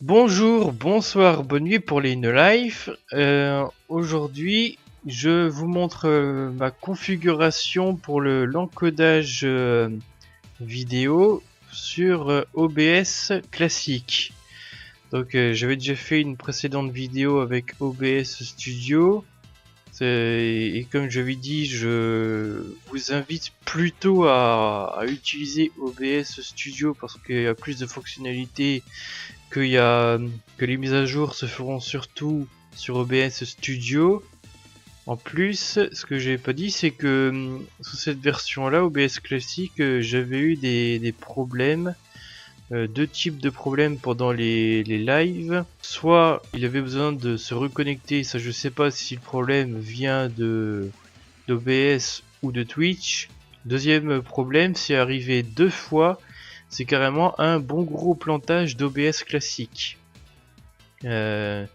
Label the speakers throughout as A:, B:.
A: Bonjour, bonsoir, bonne nuit pour les No Life. Aujourd'hui, je vous montre ma configuration pour l'encodage vidéo sur OBS classique. Donc, j'avais déjà fait une précédente vidéo avec OBS Studio. Et comme je l'avais dit, je vous invite plutôt à utiliser OBS Studio parce qu'il y a plus de fonctionnalités que les mises à jour se feront surtout sur OBS Studio. En plus, ce que j'ai pas dit, c'est que sous cette version-là, OBS classique, j'avais eu des problèmes, deux types de problèmes pendant les lives. Soit il avait besoin de se reconnecter, ça je sais pas si le problème vient d'OBS ou de Twitch. Deuxième problème, c'est arrivé deux fois, c'est carrément un bon gros plantage d'OBS classique. J'ai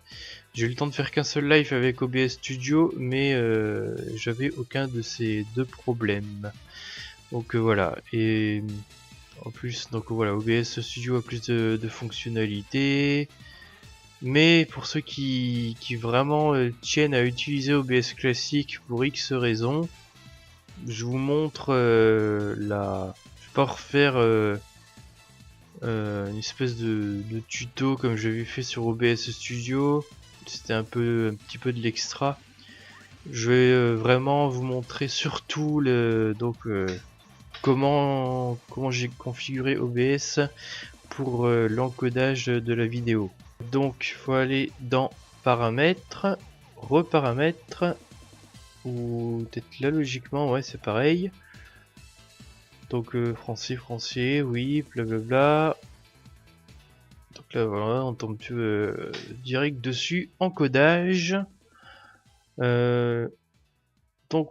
A: eu le temps de faire qu'un seul live avec OBS Studio, mais j'avais aucun de ces deux problèmes. Donc voilà, et en plus, donc voilà, OBS Studio a plus de fonctionnalités. Mais pour ceux qui vraiment tiennent à utiliser OBS classique pour X raisons, je vous montre je vais pas refaire une espèce de tuto comme j'avais fait sur OBS Studio. C'était un petit peu de l'extra. Je vais vraiment vous montrer surtout comment j'ai configuré OBS pour l'encodage de la vidéo. Donc faut aller dans paramètres, reparamètres, ou peut-être là logiquement, ouais c'est pareil. Donc français, oui, blablabla. Donc là voilà, on tombe direct dessus, encodage. Donc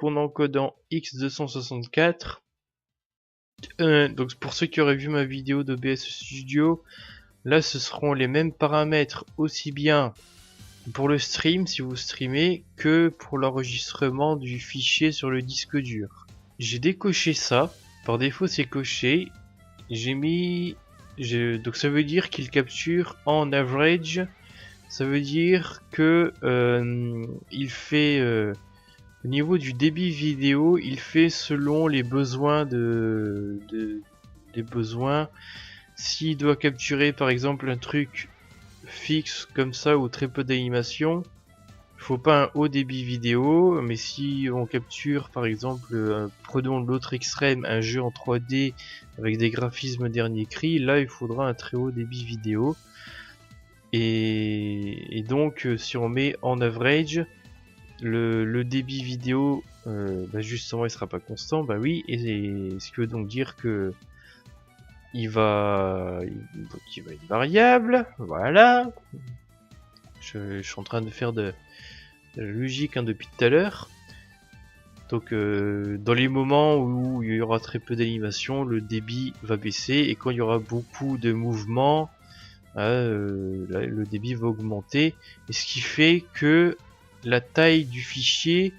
A: on encode en X264. Donc pour ceux qui auraient vu ma vidéo d'OBS Studio, là ce seront les mêmes paramètres aussi bien pour le stream si vous streamez que pour l'enregistrement du fichier sur le disque dur. J'ai décoché ça, par défaut c'est coché. Donc ça veut dire qu'il capture en average. Ça veut dire que il fait au niveau du débit vidéo, il fait selon les besoins des besoins. S'il doit capturer par exemple un truc fixe comme ça ou très peu d'animation, il faut pas un haut débit vidéo, mais si on capture par exemple, prenons l'autre extrême, un jeu en 3D avec des graphismes dernier cri, là il faudra un très haut débit vidéo. Et donc si on met en average, le débit vidéo, justement il sera pas constant, bah oui, et ce qui veut donc dire que il va être variable, voilà. Je suis en train de faire de la logique depuis tout à l'heure. Donc dans les moments où il y aura très peu d'animation, le débit va baisser, et quand il y aura beaucoup de mouvements, le débit va augmenter, et ce qui fait que la taille du fichier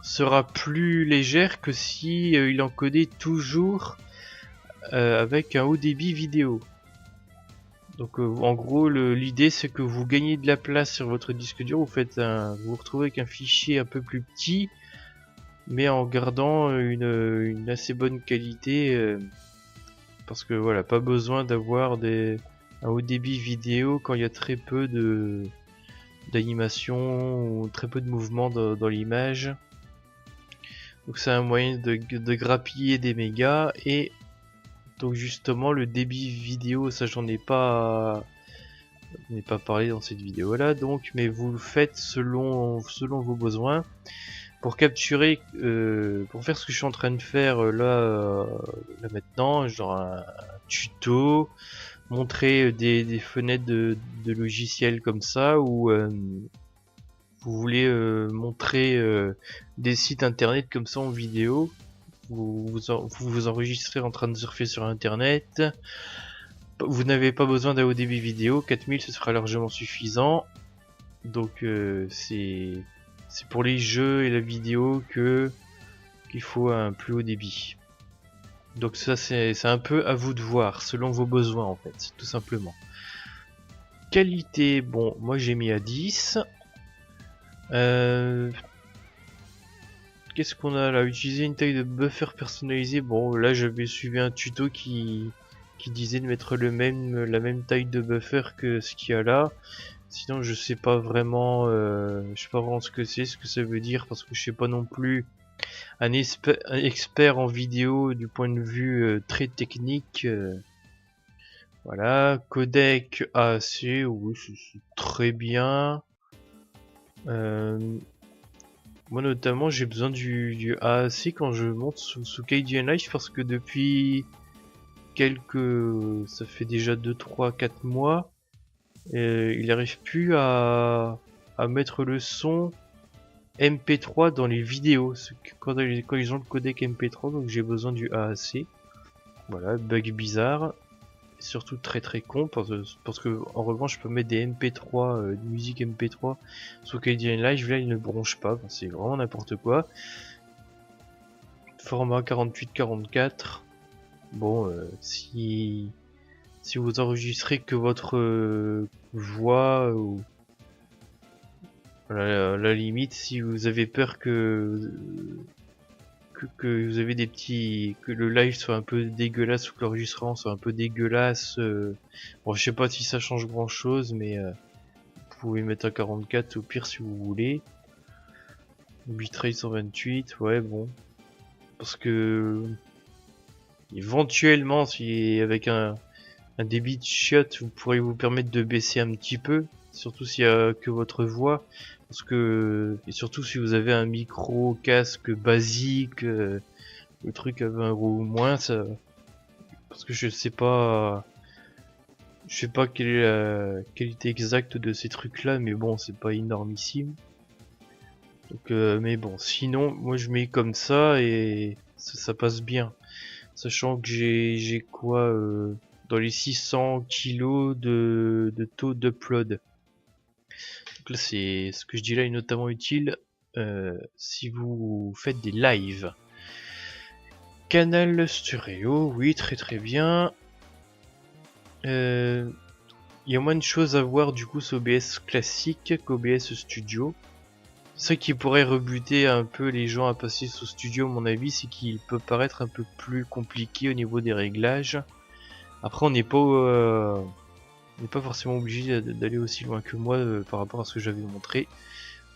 A: sera plus légère que si il encodait toujours avec un haut débit vidéo. Donc en gros l'idée c'est que vous gagnez de la place sur votre disque dur, vous vous retrouvez avec un fichier un peu plus petit, mais en gardant une assez bonne qualité, parce que voilà, pas besoin d'avoir un haut débit vidéo quand il y a très peu d'animation ou très peu de mouvement dans l'image. Donc c'est un moyen de grappiller des mégas. Et donc justement le débit vidéo, ça j'en ai pas parlé dans cette vidéo là, donc mais vous le faites selon vos besoins. Pour capturer, pour faire ce que je suis en train de faire là maintenant, genre un tuto, montrer des fenêtres de logiciels comme ça, ou vous voulez montrer des sites internet comme ça en vidéo, vous enregistrez en train de surfer sur internet, vous n'avez pas besoin d'un haut débit vidéo, 4000 ce sera largement suffisant. Donc c'est pour les jeux et la vidéo qu'il faut un plus haut débit. Donc ça c'est un peu à vous de voir selon vos besoins en fait, tout simplement. qualité, bon, moi j'ai mis à 10. Qu'est-ce qu'on a là? Utiliser une taille de buffer personnalisée. Bon, là j'avais suivi un tuto qui disait de mettre la même taille de buffer que ce qu'il y a là. Sinon je sais pas vraiment, ce que c'est, ce que ça veut dire, parce que je sais pas non plus un expert en vidéo du point de vue très technique. Voilà, codec AAC, oui, c'est très bien. Moi notamment j'ai besoin du AAC quand je monte sous KDN Live, parce que depuis ça fait déjà 2, 3, 4 mois, il n'arrive plus à mettre le son MP3 dans les vidéos quand ils ont le codec MP3, donc j'ai besoin du AAC. Voilà, bug bizarre, surtout très très con, parce que en revanche je peux mettre des MP3, de musique MP3 sur KDN Live, là il ne bronche pas, enfin, c'est vraiment n'importe quoi. Format 48-44. Bon, si vous enregistrez que votre voix, ou à la limite, si vous avez peur que vous avez que le live soit un peu dégueulasse ou que l'enregistrement soit un peu dégueulasse, bon, je sais pas si ça change grand chose, mais vous pouvez mettre à 44 au pire si vous voulez. Bitrate 128, ouais, bon, parce que éventuellement, si avec un débit de chiottes, vous pourrez vous permettre de baisser un petit peu, surtout s'il y a que votre voix, parce que, et surtout si vous avez un micro casque basique, le truc à 20 € ou moins, ça, parce que je sais pas quelle est la qualité exacte de ces trucs là, mais bon, c'est pas énormissime. Donc, mais bon, sinon, moi je mets comme ça et ça passe bien, sachant que j'ai quoi, dans les 600 kilos de taux d'upload. Donc là, c'est ce que je dis là est notamment utile si vous faites des lives. Canal stéréo, oui, très très bien. Il y a moins de choses à voir du coup sur OBS classique qu'OBS Studio. Ce qui pourrait rebuter un peu les gens à passer sur Studio, à mon avis, c'est qu'il peut paraître un peu plus compliqué au niveau des réglages. Après, on n'est pas forcément obligé d'aller aussi loin que moi par rapport à ce que j'avais montré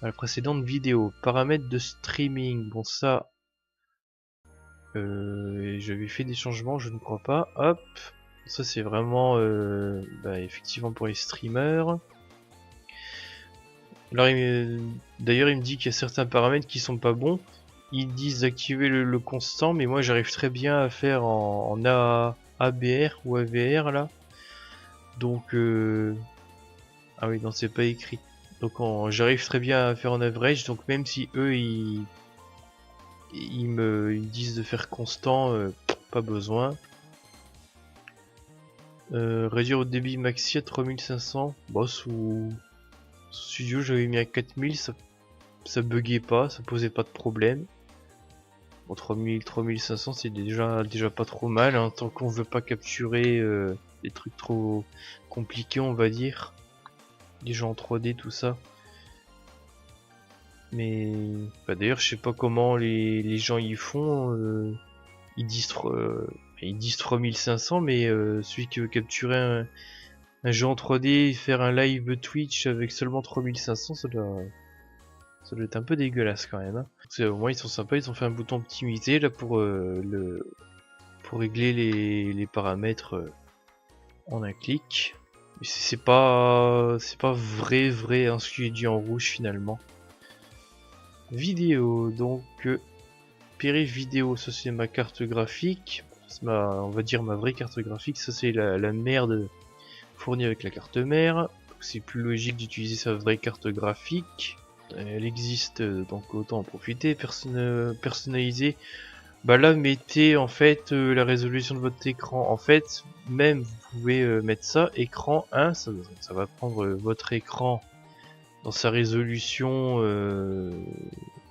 A: à la précédente vidéo. Paramètres de streaming, bon ça, j'avais fait des changements, je ne crois pas. Hop, ça c'est vraiment effectivement pour les streamers. Alors d'ailleurs il me dit qu'il y a certains paramètres qui sont pas bons. Ils disent d'activer le constant, mais moi j'arrive très bien à faire en ABR ou AVR là. Donc ah oui, non, c'est pas écrit. Donc j'arrive très bien à faire en average, donc même si eux ils me disent de faire constant, pas besoin. Réduire au débit maxi à 3500. Bon, sous Studio j'avais mis à 4000, ça buguait pas, ça posait pas de problème. Bon, 3000, 3500 c'est déjà pas trop mal, hein, tant qu'on veut pas capturer des trucs trop compliqués, on va dire. Les gens en 3D, tout ça. Mais d'ailleurs je sais pas comment les gens y font, ils disent 3500, mais celui qui veut capturer un jeu en 3D et faire un live Twitch avec seulement 3500, ça doit être un peu dégueulasse quand même, hein. Au moins ils sont sympas, ils ont fait un bouton optimisé là pour régler les paramètres en un clic. Mais c'est pas vrai hein, ce qui est dit en rouge finalement. Vidéo, donc périph vidéo, ça c'est ma carte graphique, on va dire ma vraie carte graphique, ça c'est la merde fournie avec la carte mère, c'est plus logique d'utiliser sa vraie carte graphique. Elle existe, donc autant en profiter. Personnaliser, bah là mettez en fait la résolution de votre écran. En fait, même vous pouvez mettre ça, écran 1, ça va prendre votre écran dans sa résolution,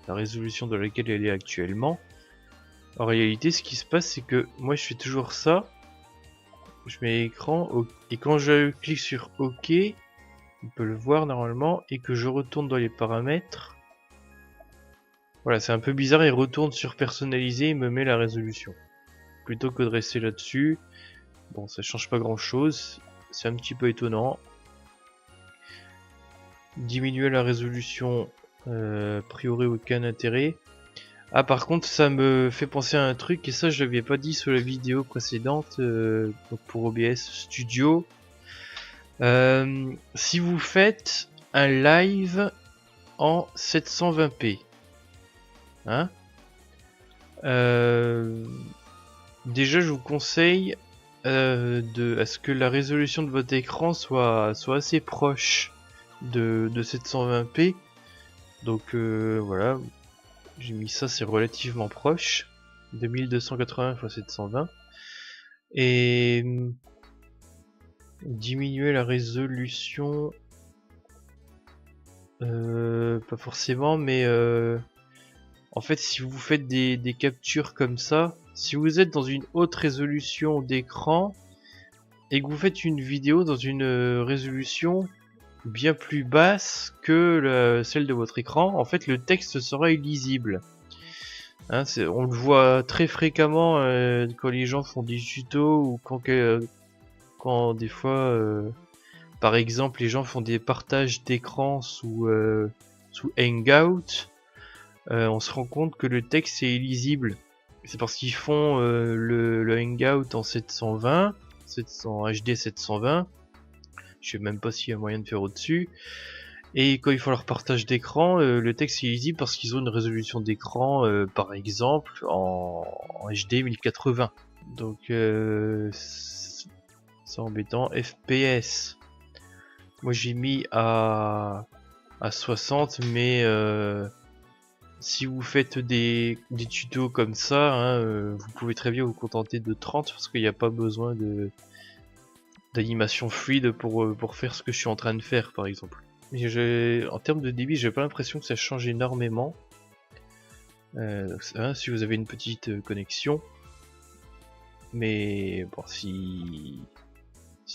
A: la résolution dans laquelle elle est actuellement. En réalité, ce qui se passe, c'est que moi je fais toujours ça. Je mets écran, et quand je clique sur OK, on peut le voir normalement, et que je retourne dans les paramètres. Voilà, c'est un peu bizarre, il retourne sur personnaliser et me met la résolution. Plutôt que de rester là-dessus. Bon, ça change pas grand chose, c'est un petit peu étonnant. Diminuer la résolution, a priori aucun intérêt. Ah, par contre, ça me fait penser à un truc, et ça je l'avais pas dit sur la vidéo précédente, donc pour OBS Studio. Si vous faites un live en 720p, hein, déjà je vous conseille à ce que la résolution de votre écran soit assez proche de 720p. Donc voilà, j'ai mis ça, c'est relativement proche de 1280 x 720. Et diminuer la résolution, pas forcément, mais en fait si vous faites des captures comme ça, si vous êtes dans une haute résolution d'écran et que vous faites une vidéo dans une résolution bien plus basse que celle de votre écran, en fait le texte sera illisible. Hein, on le voit très fréquemment quand les gens font des tutos ou quand des fois, par exemple, les gens font des partages d'écran sous Hangout, on se rend compte que le texte est illisible. C'est parce qu'ils font le Hangout en 720, en HD 720. Je sais même pas s'il y a moyen de faire au-dessus. Et quand ils font leur partage d'écran, le texte est illisible parce qu'ils ont une résolution d'écran, par exemple, en HD 1080. Donc c'est embêtant. FPS. Moi j'ai mis à 60, mais si vous faites des tutos comme ça, hein, vous pouvez très bien vous contenter de 30 parce qu'il n'y a pas besoin d'animation fluide pour faire ce que je suis en train de faire, par exemple. En termes de débit, j'ai pas l'impression que ça change énormément. Si vous avez une petite connexion. Mais bon, si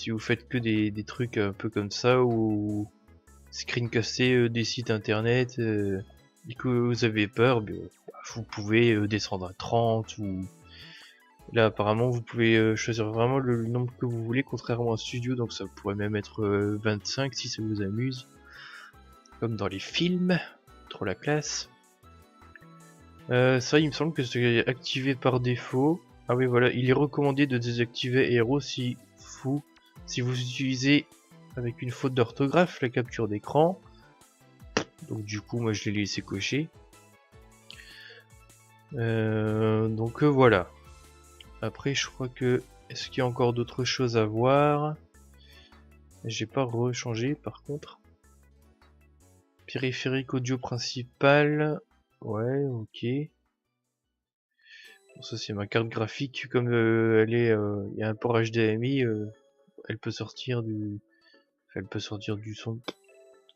A: vous faites que des trucs un peu comme ça, ou screencaster des sites internet, et que vous avez peur, vous pouvez descendre à 30, ou là apparemment vous pouvez choisir vraiment le nombre que vous voulez, contrairement à Studio, donc ça pourrait même être 25 si ça vous amuse. Comme dans les films, trop la classe. Ça, il me semble que c'est activé par défaut. Ah oui, voilà, il est recommandé de désactiver Hero si vous utilisez avec une faute d'orthographe la capture d'écran. Donc du coup, moi je l'ai laissé cocher. Donc voilà. Après, je crois que... Est-ce qu'il y a encore d'autres choses à voir? J'ai pas rechangé par contre. Périphérique audio principal. Ouais, ok. Bon, ça c'est ma carte graphique, comme elle est, il y a un port HDMI, elle peut sortir du son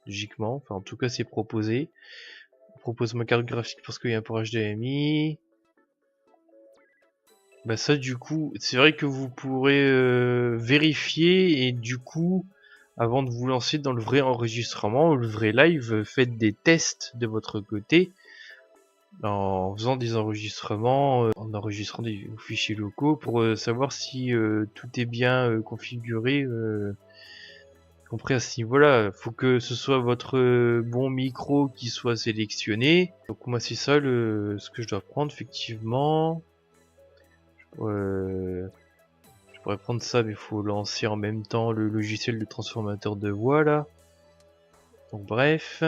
A: logiquement. Enfin, en tout cas, c'est proposé. On propose ma carte graphique parce qu'il y a un port HDMI. Bah ça, du coup, c'est vrai que vous pourrez vérifier, et du coup, avant de vous lancer dans le vrai enregistrement, le vrai live, faites des tests de votre côté en faisant des enregistrements, en enregistrant des fichiers locaux pour savoir si tout est bien configuré, compris à ce niveau-là. Faut que ce soit votre bon micro qui soit sélectionné. Donc moi c'est ça ce que je dois prendre effectivement. Je pourrais prendre ça, mais il faut lancer en même temps le logiciel de transformateur de voix là. Donc bref.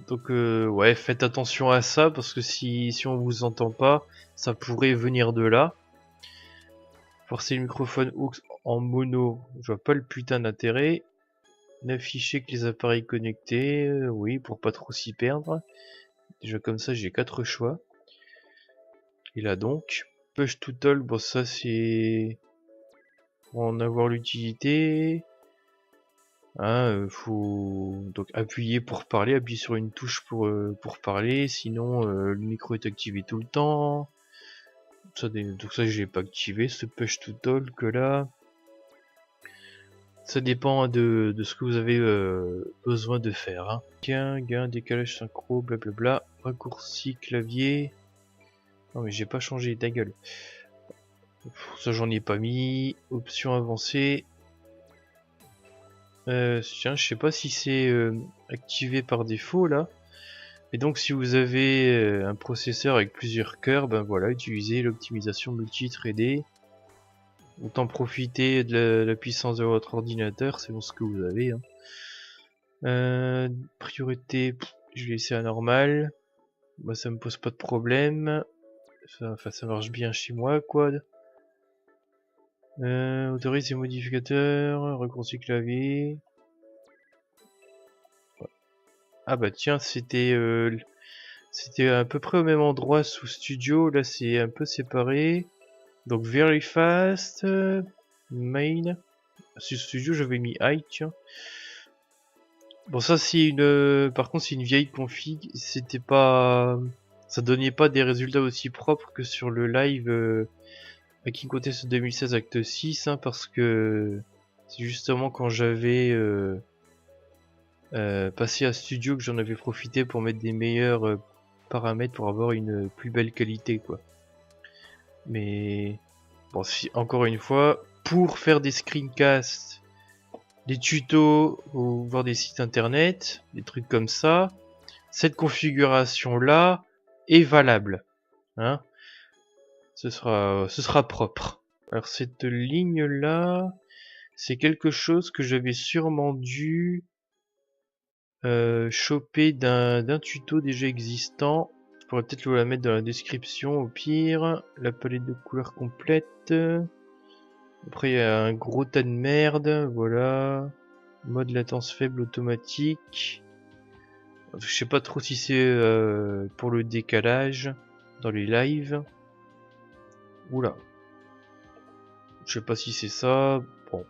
A: Donc ouais, faites attention à ça parce que si on vous entend pas, ça pourrait venir de là. Forcer le microphone aux en mono, je vois pas le putain d'intérêt. N'afficher que les appareils connectés, oui, pour pas trop s'y perdre. Déjà comme ça j'ai 4 choix. Et là donc, push to talk, bon ça c'est pour en avoir l'utilité. Hein, faut donc appuyer pour parler, appuyer sur une touche pour parler, sinon le micro est activé tout le temps. Donc ça je l'ai pas activé, ce push to talk là. Ça dépend de ce que vous avez besoin de faire. Hein. Gain, décalage synchro, blablabla. Raccourci clavier. Non mais j'ai pas changé, ta gueule. Ça j'en ai pas mis. Option avancée. Tiens, je sais pas si c'est activé par défaut là. Et donc si vous avez un processeur avec plusieurs cœurs, ben voilà, utilisez l'optimisation multi-threadée. Autant profiter de la puissance de votre ordinateur, c'est bon ce que vous avez. Hein. Priorité, je vais laisser à normal. Moi ça me pose pas de problème. Ça marche bien chez moi quoi. Autorise les modificateurs, raccourci clavier. Ah bah tiens, c'était à peu près au même endroit sous Studio, là c'est un peu séparé. Donc very fast, main. Sous Studio j'avais mis high, tiens. Bon ça c'est par contre c'est une vieille config, c'était pas, ça donnait pas des résultats aussi propres que sur le live à King Contest 2016 acte 6, hein, parce que c'est justement quand j'avais passé à Studio que j'en avais profité pour mettre des meilleurs paramètres pour avoir une plus belle qualité quoi. Mais bon, si encore une fois, pour faire des screencasts, des tutos ou voir des sites internet, des trucs comme ça, cette configuration là est valable. Hein, ce sera propre. Alors cette ligne là, c'est quelque chose que j'avais sûrement dû choper d'un tuto déjà existant. Je pourrais peut-être vous la mettre dans la description au pire. La palette de couleurs complète. Après il y a un gros tas de merde, voilà. Mode latence faible automatique. Je sais pas trop si c'est pour le décalage dans les lives. Oula. Je sais pas si c'est ça. Bon.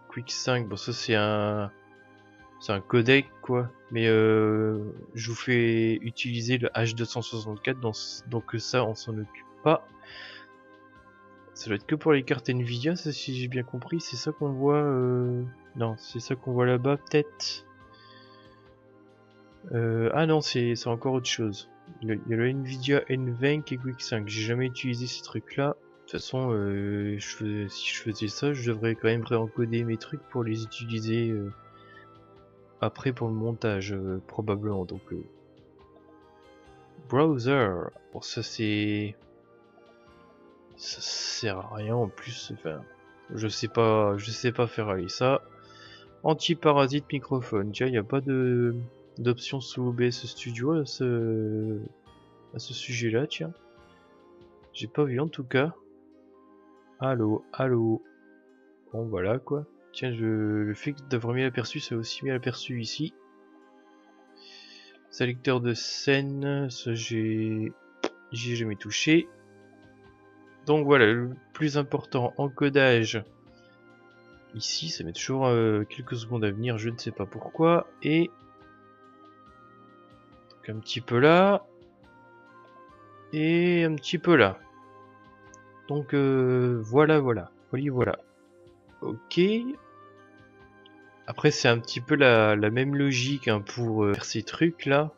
A: Quick 5, bon ça c'est un codec quoi. Mais je vous fais utiliser le H264 donc ça on s'en occupe pas. Ça doit être que pour les cartes Nvidia, ça si j'ai bien compris, c'est ça qu'on voit non, c'est ça qu'on voit là-bas peut-être. Ah non, c'est encore autre chose. Il y a le Nvidia N20 et Quick 5. J'ai jamais utilisé ces trucs-là. De toute façon, si je faisais ça, je devrais quand même réencoder mes trucs pour les utiliser après pour le montage, probablement. Donc, browser. Bon, ça c'est, ça sert à rien en plus. Enfin, je sais pas faire aller ça. Anti-parasite microphone. Tiens, il n'y a pas d'option sous OBS Studio à ce sujet-là, tiens. J'ai pas vu en tout cas. Allô. Bon voilà quoi. Tiens, le fait d'avoir mis l'aperçu, c'est aussi mis l'aperçu ici. Sélecteur de scène, ça j'y ai jamais touché. Donc voilà, le plus important, encodage. Ici, ça met toujours quelques secondes à venir, je ne sais pas pourquoi. Et donc un petit peu là. Et un petit peu là. Donc voilà. Ok. Après c'est un petit peu la même logique hein, pour faire ces trucs là.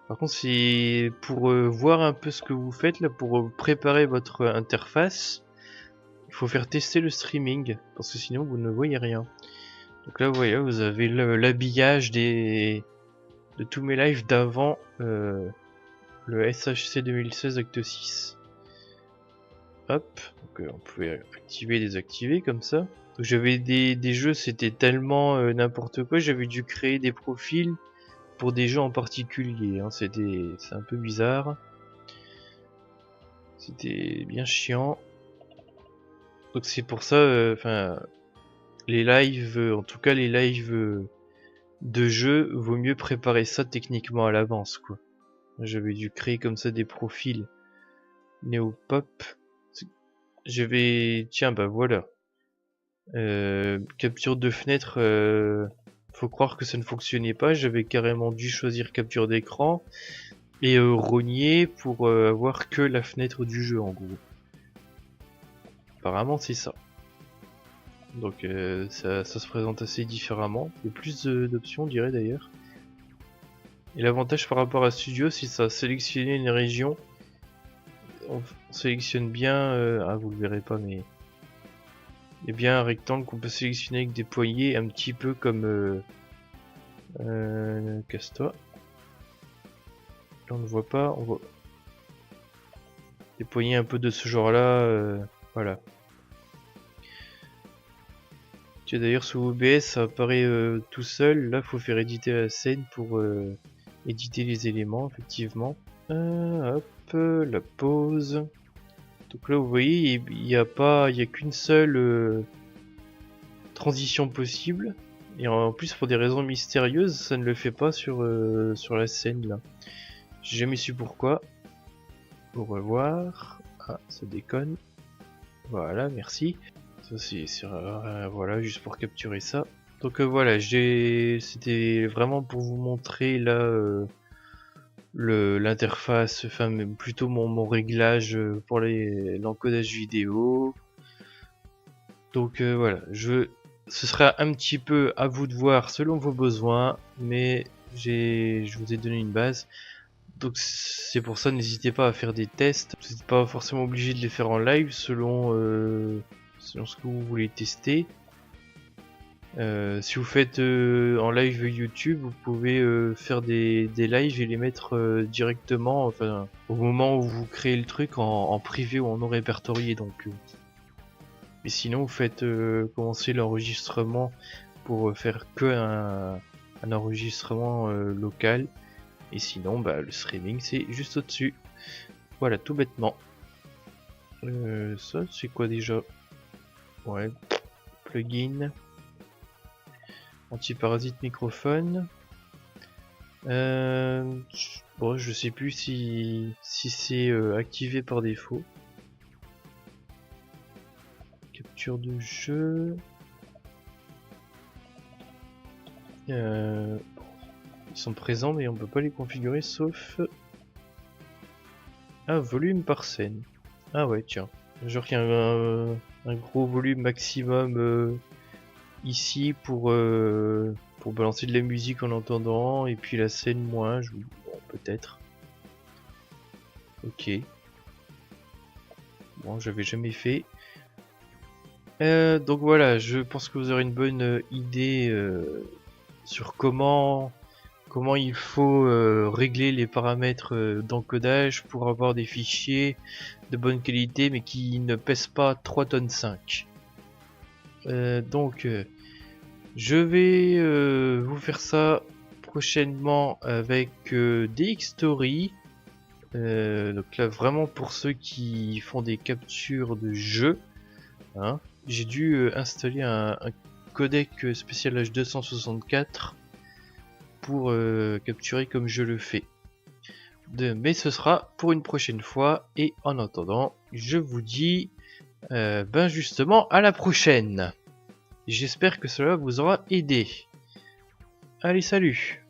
A: Par contre c'est pour voir un peu ce que vous faites là, pour préparer votre interface. Il faut faire tester le streaming, parce que sinon vous ne voyez rien. Donc là vous voyez, vous avez l'habillage de tous mes lives d'avant le SHC 2016 acte 6. Hop, donc on pouvait activer et désactiver comme ça. J'avais des jeux, c'était tellement n'importe quoi, j'avais dû créer des profils pour des jeux en particulier. Hein. C'est un peu bizarre. C'était bien chiant. Donc c'est pour ça, enfin, les lives, en tout cas les lives de jeux, vaut mieux préparer ça techniquement à l'avance, quoi. J'avais dû créer comme ça des profils Neopop. Tiens, bah voilà. Capture de fenêtre, faut croire que ça ne fonctionnait pas. J'avais carrément dû choisir capture d'écran et rogner pour avoir que la fenêtre du jeu en gros. Apparemment c'est ça. Donc ça se présente assez différemment. Il y a plus d'options, on dirait d'ailleurs. Et l'avantage par rapport à Studio, c'est ça sélectionner une région. On sélectionne bien. Ah, vous le verrez pas, mais il y a bien un rectangle qu'on peut sélectionner avec des poignées, un petit peu comme. Casse-toi. Là, on ne voit pas. On voit des poignées un peu de ce genre-là. Voilà. Tu d'ailleurs sous OBS ça apparaît tout seul. Là faut faire éditer la scène pour éditer les éléments effectivement. Hop, la pause. Donc là vous voyez il n'y a qu'une seule transition possible. Et en plus pour des raisons mystérieuses ça ne le fait pas sur la scène là. J'ai jamais su pourquoi. Pour revoir. Ah ça déconne. Voilà merci. Ça c'est voilà juste pour capturer ça. Donc voilà, c'était vraiment pour vous montrer là l'interface, enfin même plutôt mon réglage pour l'encodage vidéo. Donc voilà, ce sera un petit peu à vous de voir selon vos besoins, mais je vous ai donné une base. Donc c'est pour ça, n'hésitez pas à faire des tests. Vous n'êtes pas forcément obligé de les faire en live selon ce que vous voulez tester. Si vous faites en live YouTube, vous pouvez faire des lives et les mettre directement, enfin, au moment où vous créez le truc en privé ou en non répertorié. Donc, et sinon, vous faites commencer l'enregistrement pour faire que un enregistrement local. Et sinon, bah, le streaming c'est juste au-dessus. Voilà, tout bêtement. Ça, c'est quoi déjà? Ouais, plugin. Antiparasite microphone. Bon, je sais plus si c'est activé par défaut. Capture de jeu. Ils sont présents mais on peut pas les configurer sauf... Ah, volume par scène. Ah ouais, tiens. Genre qu'il y a un gros volume maximum ici pour balancer de la musique en entendant, et puis la scène moins, bon, peut-être. Ok. Bon, j'avais jamais fait. Donc voilà, je pense que vous aurez une bonne idée sur comment il faut régler les paramètres d'encodage pour avoir des fichiers de bonne qualité mais qui ne pèsent pas 3 tonnes 5. Donc je vais vous faire ça prochainement avec DxTory. Donc là vraiment pour ceux qui font des captures de jeux, hein, j'ai dû installer un codec spécial H264 pour capturer comme je le fais. Mais ce sera pour une prochaine fois, et en attendant je vous dis ben justement à la prochaine. J'espère que cela vous aura aidé. Allez, salut!